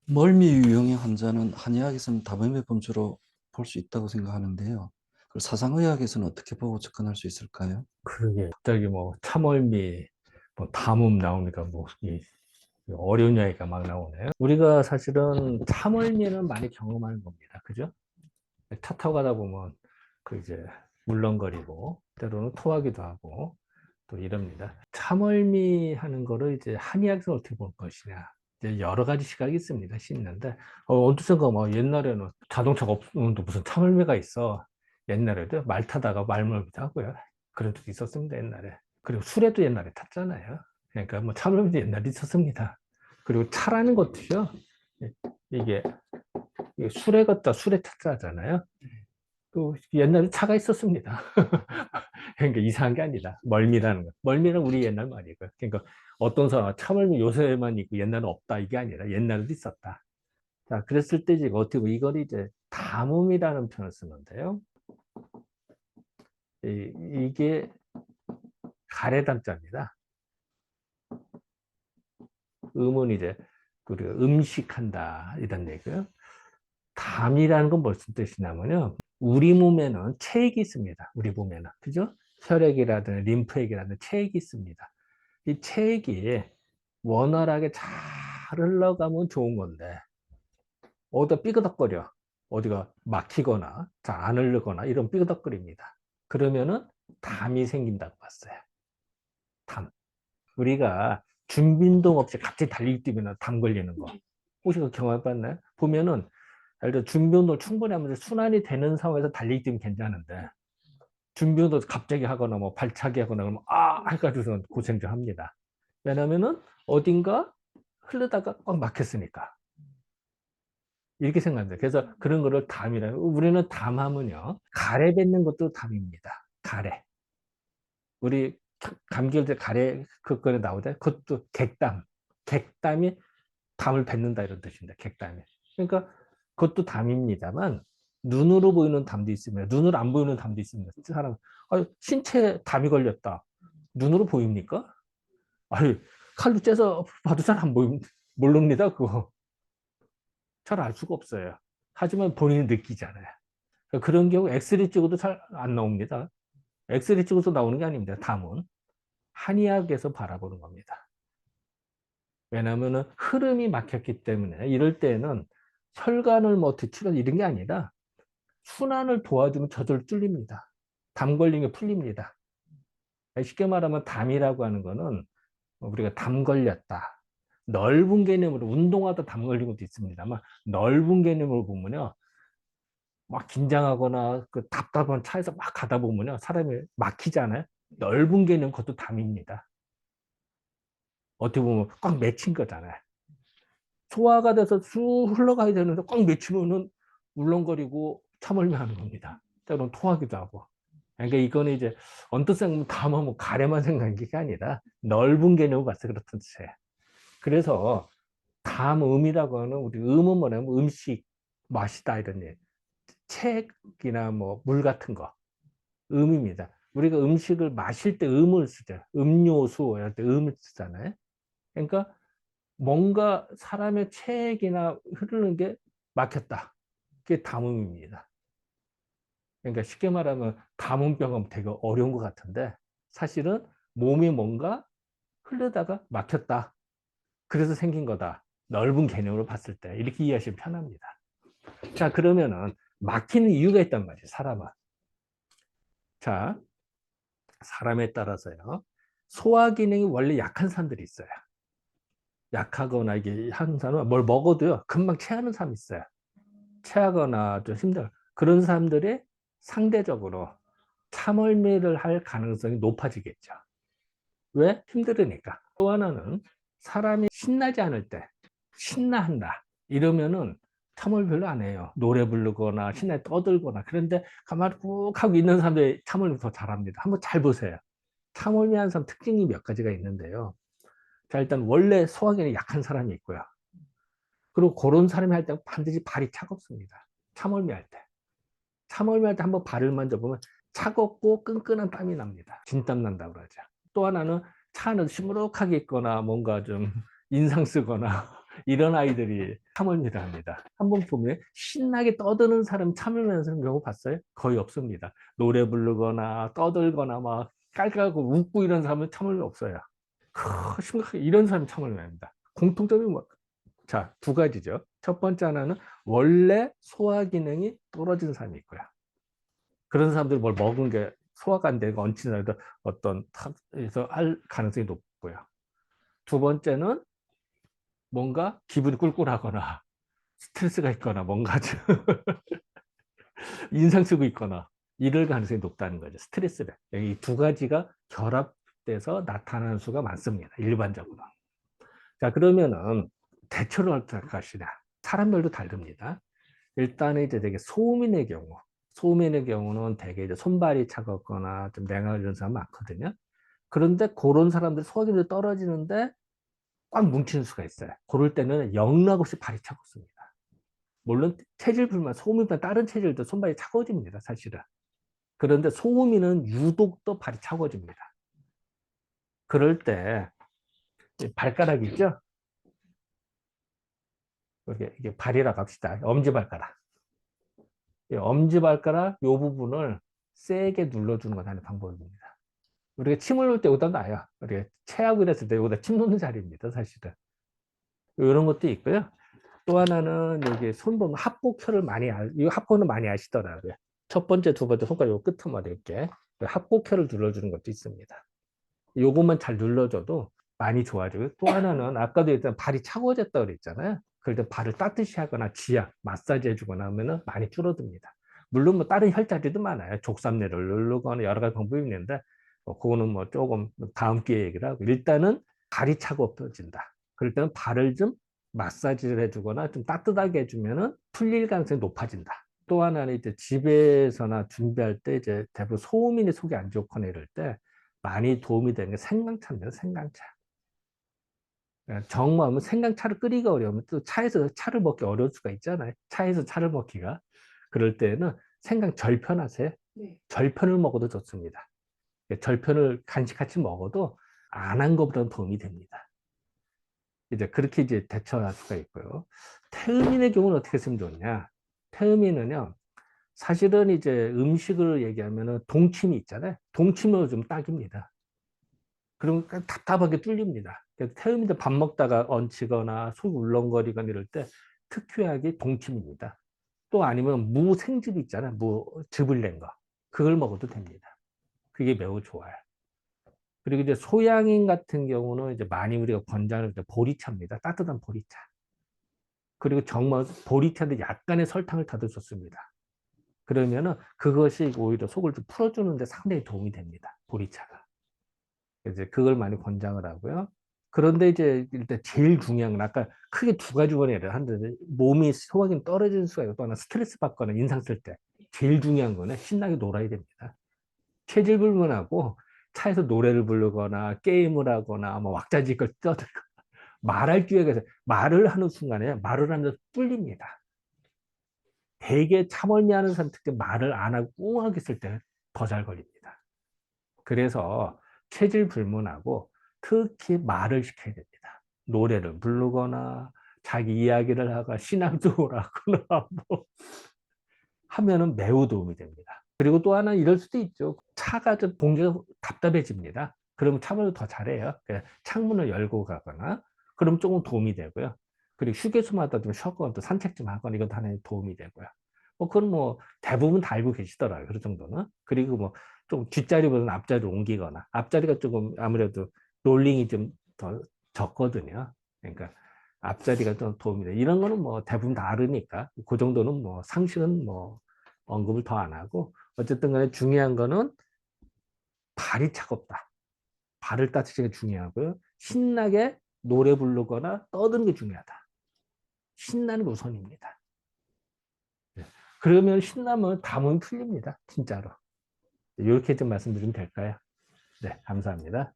멀미 유형의 환자는 한의학에서는 다범의 범주로 볼 수 있다고 생각하는데요. 그 사상의학에서는 어떻게 보고 접근할 수 있을까요? 그러게 갑자기 뭐 참멀미, 뭐 담음 나오니까 이 어려운 이야기가 막 나오네요. 우리가 사실은 참멀미는 많이 경험하는 겁니다. 그죠? 차 타고 가다 보면 그 이제 물렁거리고 때로는 토하기도 하고 또 이럽니다. 참멀미 하는 거를 이제 한의학에서 어떻게 볼 것이냐. 이제 여러 가지 시각이 있습니다. 씻는데 언뜻 생각 뭐 옛날에는 자동차가 없는데 무슨 참을미가 있어. 옛날에도 말 타다가 말mol미도 하고요. 그런 적도 있었습니다. 옛날에. 그리고 술에도 옛날에 탔잖아요. 그러니까 뭐 참을미도 옛날에 있었습니다. 그리고 차라는 것도요. 이게 술에 걷다 술에 탔잖아요. 그 옛날에 차가 있었습니다. 그러니까 이상한 게 아니다. 멀미라는 거. 멀미는 우리 옛날 말이고. 그러니까 어떤 사람 참을미 요새만 있고 옛날은 없다 이게 아니라 옛날에도 있었다. 자, 그랬을 때 지금 어떻게 보면 이걸 이제 담음이라는 표현을 쓰는데요. 이게 가래담자입니다. 음은 이제 우리가 음식한다 이런 얘기고요. 담이라는 건 무슨 뜻이냐면요. 우리 몸에는 체액이 있습니다. 우리 몸에는. 그죠? 혈액이라든 림프액이라든 체액이 있습니다. 이 체액이 원활하게 잘 흘러가면 좋은 건데, 어디가 삐그덕거려. 어디가 막히거나, 잘 안 흐르거나, 이런 삐그덕거립니다. 그러면은 담이 생긴다고 봤어요. 담. 우리가 준비운동 없이 갑자기 달리기 뛰면 담 걸리는 거. 혹시 그 경험해봤나요? 보면은, 예를 들어 준비운동을 충분히 하면서 순환이 되는 상황에서 달리기 뛰면 괜찮은데, 준비운동 갑자기 하거나 뭐 발차기 하거나 그러면 해가지고서 고생 좀 합니다. 왜냐면은 어딘가 흐르다가 꽉 막혔으니까. 이렇게 생각합니다. 그래서 그런 거를 담이라. 우리는 담하면요. 가래 뱉는 것도 담입니다. 가래. 우리 감기할 때 가래 그거에 나오잖아요. 그것도 객담. 객담이 담을 뱉는다 이런 뜻입니다. 객담이. 그러니까 그것도 담입니다만 눈으로 보이는 담도 있습니다. 눈으로 안 보이는 담도 있습니다. 사람 신체에 담이 걸렸다. 눈으로 보입니까? 아니 칼로 째서 봐도 잘 안 보입니다. 모릅니다. 그거 잘 알 수가 없어요. 하지만 본인이 느끼잖아요. 그런 경우 엑스레이 찍어도 잘 안 나옵니다. 엑스레이 찍어서 나오는 게 아닙니다. 담은 한의학에서 바라보는 겁니다. 왜냐하면 흐름이 막혔기 때문에 이럴 때는 혈관을 뭐 뒤치거나 이런 게 아니라 순환을 도와주면 저절로 뚫립니다. 담 걸린 게 풀립니다. 쉽게 말하면 담이라고 하는 거는 우리가 담 걸렸다. 넓은 개념으로 운동하다 담 걸린 것도 있습니다만 넓은 개념으로 보면요. 막 긴장하거나 그 답답한 차에서 막 가다 보면요. 사람이 막히잖아요. 넓은 개념 그것도 담입니다. 어떻게 보면 꽉 맺힌 거잖아요. 소화가 돼서 쑥 흘러가야 되는데 꽉 맺히면은 울렁거리고 참을미 하는 겁니다. 때로는 토하기도 하고. 그러니까 이거는 이제 언뜻 생각하면 담하면 가래만 생각한 게 아니라 넓은 개념을 봤을 때 그렇던 뜻이에요. 그래서 담음이라고 하는 우리 음은 뭐냐면 음식, 맛이다 이런 얘기. 책이나 뭐 물 같은 거. 음입니다. 우리가 음식을 마실 때 음을 쓰죠. 음료수 이럴 때 음을 쓰잖아요. 그러니까 뭔가 사람의 체액이나 흐르는 게 막혔다. 그게 담음입니다. 그러니까 쉽게 말하면 담음병은 되게 어려운 것 같은데 사실은 몸이 뭔가 흐르다가 막혔다. 그래서 생긴 거다. 넓은 개념으로 봤을 때 이렇게 이해하시면 편합니다. 자, 그러면은 막히는 이유가 있단 말이에요. 사람은. 자, 사람에 따라서요. 소화 기능이 원래 약한 사람들이 있어요. 약하거나 이게 한 사람은 뭘 먹어도요. 금방 체하는 사람이 있어요. 체하거나 좀 힘들어. 그런 사람들이 상대적으로 참을미를 할 가능성이 높아지겠죠. 왜? 힘들으니까. 또 하나는 사람이 신나지 않을 때, 신나한다. 이러면은 참을 별로 안 해요. 노래 부르거나 신나게 떠들거나. 그런데 가만히 꾹 하고 있는 사람들이 참을 더 잘합니다. 한번 잘 보세요. 참을미 하는 사람 특징이 몇 가지가 있는데요. 자, 일단 원래 소화기능이 약한 사람이 있고요. 그리고 그런 사람이 할 때 반드시 발이 차갑습니다. 참을미 할 때. 참을미 할 때 한번 발을 만져보면 차갑고 끈끈한 땀이 납니다. 진땀 난다고 그러죠. 또 하나는 차 안에서 시무룩하게 있거나 뭔가 좀 인상 쓰거나 이런 아이들이 참을미를 합니다. 한번 보면 신나게 떠드는 사람 참으면서 하는 경우 봤어요? 거의 없습니다. 노래 부르거나 떠들거나 막 깔깔고 웃고 이런 사람은 참을미 없어요. 심각하게 이런 사람이 참을미 합니다. 공통점이 뭐, 자, 두 가지죠. 첫 번째 하나는 원래 소화 기능이 떨어진 사람이 있고요. 그런 사람들이 뭘 먹은 게 소화가 안 되고 얹히더라도 어떤 탑에서 할 가능성이 높고요. 두 번째는 뭔가 기분이 꿀꿀하거나 스트레스가 있거나 뭔가 좀 인상 쓰고 있거나 이럴 가능성이 높다는 거죠. 스트레스를. 이 두 가지가 결합돼서 나타나는 수가 많습니다. 일반적으로. 자, 그러면은 대처를 어떻게 하시냐. 사람별로 다릅니다. 일단은 이제 되게 소음인의 경우, 소음인의 경우는 되게 이제 손발이 차갑거나 좀 냉을 이런 사람 많거든요. 그런데 그런 사람들 소화기능이 떨어지는데 꽉 뭉치는 수가 있어요. 그럴 때는 영락없이 발이 차갑습니다. 물론 체질 불만, 소음이나 다른 체질도 손발이 차가워집니다, 사실은. 그런데 소음이는 유독 또 발이 차가워집니다. 그럴 때 발가락 있죠? 이게 발이라고 합시다. 엄지발가락. 엄지발가락 이 부분을 세게 눌러주는 건 하나의 방법입니다. 우리가 침을 놓을 때 여기다 놔요. 우리가 체하고 이랬을 때 여기다 침 놓는 자리입니다, 사실은. 이런 것도 있고요. 또 하나는 여기 손 보면 합곡혈을 이 합곡은 많이 아시더라고요. 첫 번째, 두 번째 손가락 요 끝머리 이렇게 합곡혈을 눌러주는 것도 있습니다. 요것만 잘 눌러줘도 많이 좋아지고요. 또 하나는 아까도 일단 발이 차가워졌다고 그랬잖아요. 그럴 때 발을 따뜻이 하거나 지압, 마사지 해주거나 하면은 많이 줄어듭니다. 물론 뭐 다른 혈자리도 많아요. 족삼내를 누르거나 여러 가지 방법이 있는데 그거는 뭐 조금 다음 기회에 얘기를 하고 일단은 발이 차가워진다. 그럴 때는 발을 좀 마사지를 해주거나 좀 따뜻하게 해주면은 풀릴 가능성이 높아진다. 또 하나는 이제 집에서나 준비할 때 이제 대부분 소음인이 속이 안 좋거나 이럴 때 많이 도움이 되는 게 생강차입니다. 생강차. 정말 생강차를 끓이기가 어려우면 또 차에서 차를 먹기 어려울 수가 있잖아요. 차에서 차를 먹기가. 그럴 때는 생강 절편 하세요. 네. 절편을 먹어도 좋습니다. 절편을 간식같이 먹어도 안 한 것보다는 도움이 됩니다. 이제 그렇게 이제 대처할 수가 있고요. 태음인의 경우는 어떻게 쓰면 좋냐? 태음인은요, 사실은 이제 음식을 얘기하면은 동침이 있잖아요. 동침으로 좀 딱입니다. 그러니까 답답하게 뚫립니다. 태음인데 밥 먹다가 얹히거나 속 울렁거리거나 이럴 때 특유하게 동침입니다. 또 아니면 무생즙 있잖아요. 즙을 낸 거. 그걸 먹어도 됩니다. 그게 매우 좋아요. 그리고 이제 소양인 같은 경우는 이제 많이 우리가 권장하는 보리차입니다. 따뜻한 보리차. 그리고 정말 보리차인데 약간의 설탕을 타도 좋습니다. 그러면은 그것이 오히려 속을 좀 풀어주는데 상당히 도움이 됩니다. 보리차가. 이제 그걸 많이 권장을 하고요. 그런데 이제 일단 제일 중요한 건 아까 크게 두 가지 원인을 하는데 몸이 소화기능 떨어지는 수가 있고 또 하나 스트레스 받거나 인상 쓸 때 제일 중요한 거는 신나게 놀아야 됩니다. 체질 불문하고 차에서 노래를 부르거나 게임을 하거나 뭐 왁자지껄 떠들고 말할 기회가 있어요. 말을 하는 순간에 말을 하면서 뚫립니다. 되게 차멀미하는 사람 특히 말을 안 하고 꽁하게 있을 때 더 잘 걸립니다. 그래서 체질 불문하고 특히 말을 시켜야 됩니다. 노래를 부르거나 자기 이야기를 하거나 신앙송을 하거나 뭐 하면은 매우 도움이 됩니다. 그리고 또 하나 이럴 수도 있죠. 차가 좀 동기가 답답해집니다. 그러면 차문을 더 잘해요. 창문을 열고 가거나 그럼 조금 도움이 되고요. 그리고 휴게소마다 좀 쉬었거나 또 산책 좀 하거나 이건 하나의 도움이 되고요. 그건 뭐 대부분 다 알고 계시더라고요. 그 정도는. 그리고 뭐 좀 뒷자리보다는 앞자리로 옮기거나 앞자리가 조금 아무래도 롤링이 좀 더 적거든요. 그러니까 앞자리가 좀 도움이 돼. 이런 거는 뭐 대부분 다 알으니까 그 정도는 뭐 상식은 뭐 언급을 더 안 하고 어쨌든 간에 중요한 거는 발이 차갑다. 발을 따뜻하게 중요하고요. 신나게 노래 부르거나 떠드는 게 중요하다. 신나는 게 우선입니다. 네. 그러면 신나면 담은 풀립니다. 진짜로. 이렇게 좀 말씀드리면 될까요? 네, 감사합니다.